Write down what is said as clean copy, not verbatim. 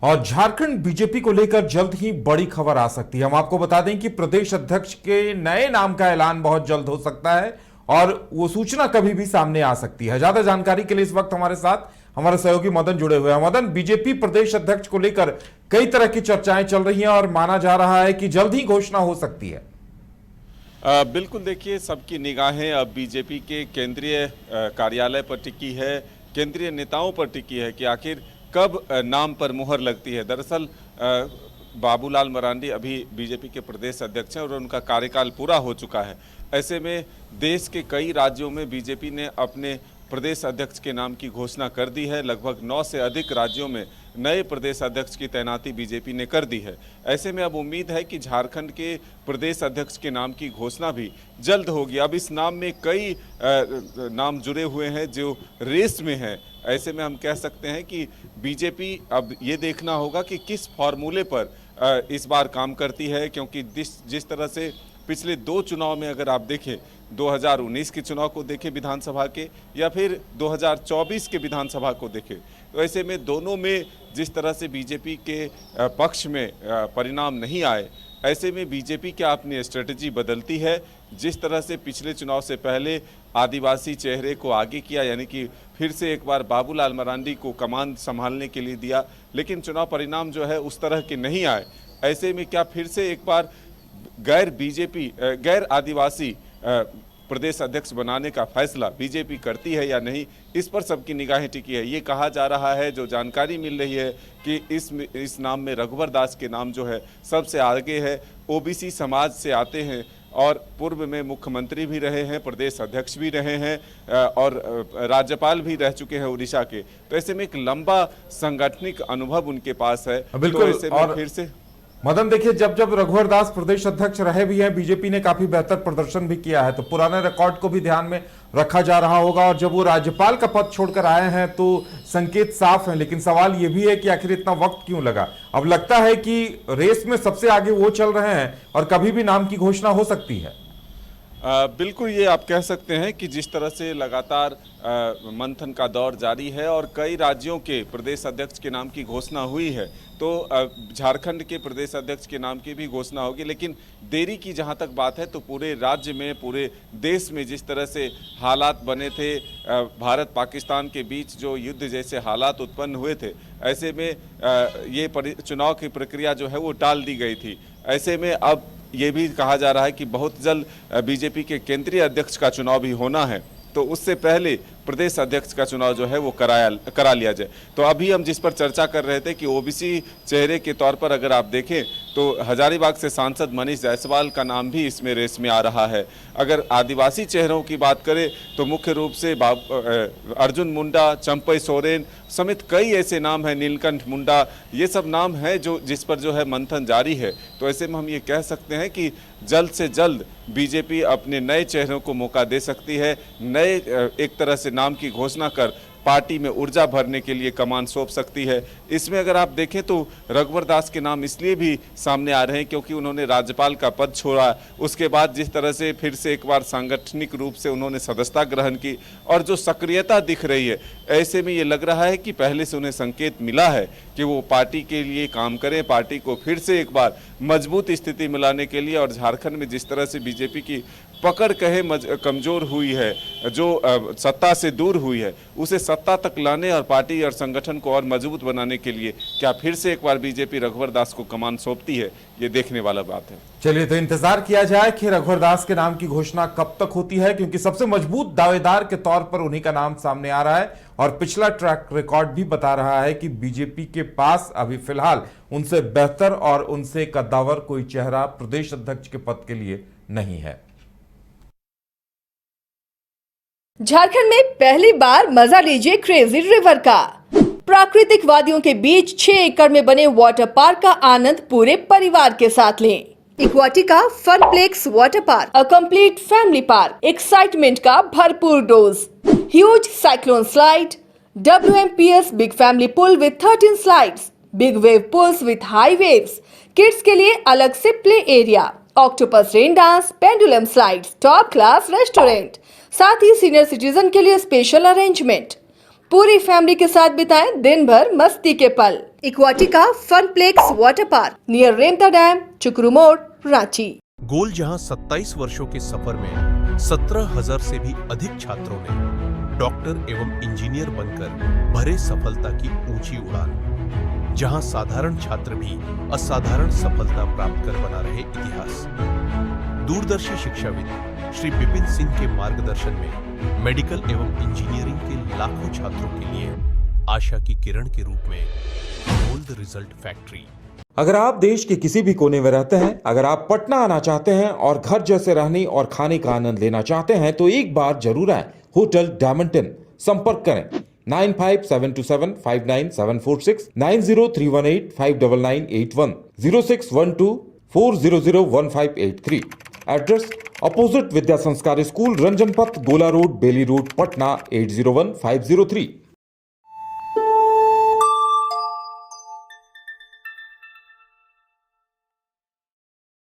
और झारखंड बीजेपी को लेकर जल्द ही बड़ी खबर आ सकती है। हम आपको बता दें कि प्रदेश अध्यक्ष के नए नाम का ऐलान बहुत जल्द हो सकता है और वो सूचना कभी भी सामने आ सकती है। ज्यादा जानकारी के लिए इस वक्त हमारे साथ हमारे सहयोगी मदन जुड़े हुए हैं। मदन, बीजेपी प्रदेश अध्यक्ष को लेकर कई तरह की चर्चाएं चल रही हैं और माना जा रहा है कि जल्द ही घोषणा हो सकती है। बिल्कुल, देखिए, सबकी निगाहें अब बीजेपी के केंद्रीय कार्यालय पर टिकी है, केंद्रीय नेताओं पर टिकी है कि आखिर कब नाम पर मुहर लगती है। दरअसल बाबूलाल मरांडी अभी बीजेपी के प्रदेश अध्यक्ष हैं और उनका कार्यकाल पूरा हो चुका है। ऐसे में देश के कई राज्यों में बीजेपी ने अपने प्रदेश अध्यक्ष के नाम की घोषणा कर दी है। लगभग 9 से अधिक राज्यों में नए प्रदेश अध्यक्ष की तैनाती बीजेपी ने कर दी है। ऐसे में अब उम्मीद है कि झारखंड के प्रदेश अध्यक्ष के नाम की घोषणा भी जल्द होगी। अब इस नाम में कई नाम जुड़े हुए हैं जो रेस में हैं। ऐसे में हम कह सकते हैं कि बीजेपी अब ये देखना होगा कि किस फॉर्मूले पर इस बार काम करती है, क्योंकि जिस तरह से पिछले 2 चुनाव में अगर आप देखें, 2019 के चुनाव को देखें विधानसभा के, या फिर 2024 के विधानसभा को देखें, तो ऐसे में दोनों में जिस तरह से बीजेपी के पक्ष में परिणाम नहीं आए, ऐसे में बीजेपी क्या अपनी स्ट्रेटजी बदलती है। जिस तरह से पिछले चुनाव से पहले आदिवासी चेहरे को आगे किया, यानी कि फिर से एक बार बाबूलाल मरांडी को कमान संभालने के लिए दिया, लेकिन चुनाव परिणाम जो है उस तरह के नहीं आए। ऐसे में क्या फिर से एक बार गैर आदिवासी प्रदेश अध्यक्ष बनाने का फैसला बीजेपी करती है या नहीं, इस पर सबकी निगाहें टिकी है। ये कहा जा रहा है, जो जानकारी मिल रही है, कि इस नाम में रघुवर दास के नाम जो है सबसे आगे है। ओबीसी समाज से आते हैं और पूर्व में मुख्यमंत्री भी रहे हैं, प्रदेश अध्यक्ष भी रहे हैं और राज्यपाल भी रह चुके हैं उड़ीसा के। तो ऐसे में एक लंबा सांगठनिक अनुभव उनके पास है। बिल्कुल। तो ऐसे में फिर से मदन, देखिए, जब रघुवर दास प्रदेश अध्यक्ष रहे भी हैं, बीजेपी ने काफी बेहतर प्रदर्शन भी किया है, तो पुराने रिकॉर्ड को भी ध्यान में रखा जा रहा होगा। और जब वो राज्यपाल का पद छोड़कर आए हैं तो संकेत साफ है, लेकिन सवाल ये भी है कि आखिर इतना वक्त क्यों लगा। अब लगता है कि रेस में सबसे आगे वो चल रहे हैं और कभी भी नाम की घोषणा हो सकती है। बिल्कुल, ये आप कह सकते हैं कि जिस तरह से लगातार मंथन का दौर जारी है और कई राज्यों के प्रदेश अध्यक्ष के नाम की घोषणा हुई है, तो झारखंड के प्रदेश अध्यक्ष के नाम की भी घोषणा होगी। लेकिन देरी की जहां तक बात है, तो पूरे राज्य में, पूरे देश में जिस तरह से हालात बने थे, भारत पाकिस्तान के बीच जो युद्ध जैसे हालात उत्पन्न हुए थे, ऐसे में ये चुनाव की प्रक्रिया जो है वो टाल दी गई थी। ऐसे में अब ये भी कहा जा रहा है कि बहुत जल्द बीजेपी के केंद्रीय अध्यक्ष का चुनाव भी होना है, तो उससे पहले प्रदेश अध्यक्ष का चुनाव जो है वो करा लिया जाए। तो अभी हम जिस पर चर्चा कर रहे थे कि ओबीसी चेहरे के तौर पर अगर आप देखें तो हजारीबाग से सांसद मनीष जायसवाल का नाम भी इसमें रेस में आ रहा है। अगर आदिवासी चेहरों की बात करें तो मुख्य रूप से अर्जुन मुंडा, चंपई सोरेन समेत कई ऐसे नाम हैं, नीलकंठ मुंडा, ये सब नाम हैं जिस पर जो है मंथन जारी है। तो ऐसे में हम ये कह सकते हैं कि जल्द से जल्द बीजेपी अपने नए चेहरों को मौका दे सकती है, नए एक तरह से नाम की घोषणा कर पार्टी में ऊर्जा भरने के लिए कमान सौंप सकती है। इसमें अगर आप देखें तो रघुवर दास के नाम इसलिए भी सामने आ रहे हैं क्योंकि उन्होंने राज्यपाल का पद छोड़ा, उसके बाद जिस तरह से फिर से एक बार सांगठनिक रूप से उन्होंने सदस्यता ग्रहण की और जो सक्रियता दिख रही है, ऐसे में ये लग रहा है कि पहले से उन्हें संकेत मिला है कि वो पार्टी के लिए काम करें, पार्टी को फिर से एक बार मजबूत स्थिति में लाने के लिए। और झारखंड में जिस तरह से बीजेपी की पकड़ कहे कमजोर हुई है, जो सत्ता से दूर हुई है, उसे सत्ता तक लाने और पार्टी और संगठन को और मजबूत बनाने के लिए क्या फिर से एक बार बीजेपी रघुवर दास को कमान सौंपती है, ये देखने वाला बात है। चलिए, तो इंतजार किया जाए कि रघुवर दास के नाम की घोषणा कब तक होती है, क्योंकि सबसे मजबूत दावेदार के तौर पर उन्हीं का नाम सामने आ रहा है और पिछला ट्रैक रिकॉर्ड भी बता रहा है कि बीजेपी के पास अभी फिलहाल उनसे बेहतर और उनसे कद्दावर कोई चेहरा प्रदेश अध्यक्ष के पद के लिए नहीं है। झारखंड में पहली बार मजा लीजिए क्रेजी रिवर का। प्राकृतिक वादियों के बीच 6 एकड़ में बने वाटर पार्क का आनंद पूरे परिवार के साथ लें। Equatica Funplex water park, a complete family park, excitement का भरपूर dose, huge cyclone slide, WMPS big family pool with 13 slides, big wave pools with high waves, kids के लिए अलग से play area, octopus rain dance, pendulum slides, top class restaurant, साथ ही senior citizen के लिए स्पेशल अरेंजमेंट। पूरी family के साथ बिताएं दिन भर मस्ती के पल। इक्वाटिका Funplex water park near Remta dam, चुकरू मोड़, रांची। गोल जहां 27 वर्षों के सफर में 17,000 से भी अधिक छात्रों ने डॉक्टर एवं इंजीनियर बनकर भरे सफलता की ऊंची उड़ान। जहां साधारण छात्र भी असाधारण सफलता प्राप्त कर बना रहे इतिहास। दूरदर्शी शिक्षाविद श्री विपिन सिंह के मार्गदर्शन में मेडिकल एवं इंजीनियरिंग के लाखों छात्रों के लिए आशा की किरण के रूप में गोल्ड रिजल्ट फैक्ट्री। अगर आप देश के किसी भी कोने में रहते हैं, अगर आप पटना आना चाहते हैं और घर जैसे रहने और खाने का आनंद लेना चाहते हैं तो एक बार जरूर आए होटल डायमंटन। संपर्क करें 9572759746, 9031859981, 0612400158 एड्रेस अपोजिट विद्या संस्कार स्कूल, रंजन पथ, गोला रोड, बेली रोड, पटना 801503।